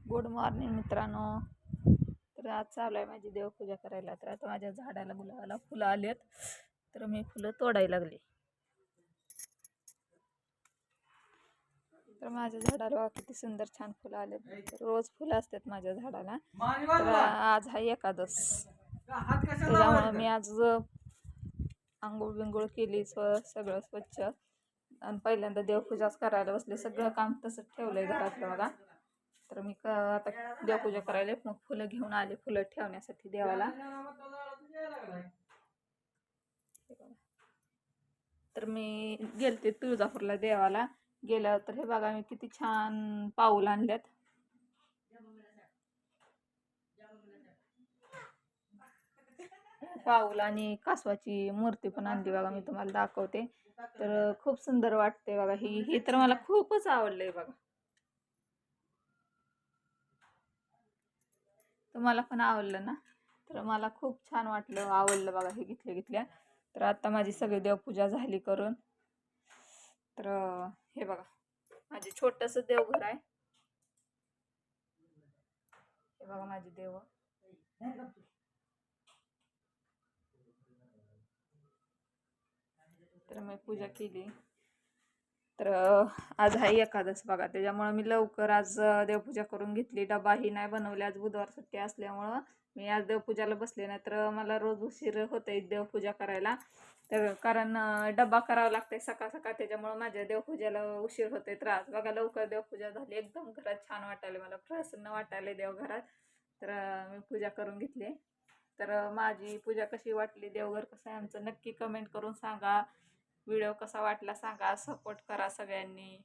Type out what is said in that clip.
Good morning मित्रांनो. तर आज चालू आहे माझी देवपूजा करायला. तर आता माझ्या झाडाला गुलाबाला फुलं आलेत, तर मी फुलं तोडायला लागले. तर माझ्या झाडाला किती सुंदर छान फुलं आलेत. रोज फुलं असतात माझ्या झाडाला. तर आज हा एकादश, त्याच्यामुळं मी आज आंघोळ बिंघोळ केली, सगळं स्वच्छ, आणि पहिल्यांदा देवपूजाच करायला बसले. सगळं काम तसंच ठेवलंय घरातलं बघा. तर मी आता देवपूजा करायला मग फुलं घेऊन आले, फुलं ठेवण्यासाठी देवाला. तर मी गेलते तुळजापूरला देवाला. गेल्यावर तर हे बघा मी किती छान पाऊल आणल्यात. पाऊल आणि कासवाची मूर्ती पण आणली बघा, मी तुम्हाला दाखवते. तर खूप सुंदर वाटते बघा. ही तर मला खूपच आवडलंय बघा. तुम्हाला पण आवडलं ना? तर मला खूप छान वाटलं, आवडलं बघा हे घेतल्या. तर आता माझी सगळी देवपूजा झाली करून. तर हे बघा माझे छोटंसं देवघर आहे. हे बघा माझी देव. तर मी पूजा केली. तर आज हा एकादश बघा, त्याच्यामुळं मी लवकर आज देवपूजा करून घेतली. डबाही नाही बनवली, आज बुधवार सुट्टी असल्यामुळं मी आज देवपूजाला बसले. नाही तर मला रोज उशीर होते देवपूजा करायला. तर कारण डबा करावा लागते सकाळ सकाळ, त्याच्यामुळं माझ्या देवपूजाला उशीर होते. त्रास बघा, लवकर देवपूजा झाली, एकदम घरात छान वाटायला, मला प्रसन्न वाटायला देवघरात. तर मी पूजा करून घेतली. तर माझी पूजा कशी वाटली, देवघर कसं आहे आमचं, नक्की कमेंट करून सांगा. व्हिडिओ कसा वाटला सांगा, सपोर्ट करा सगळ्यांनी.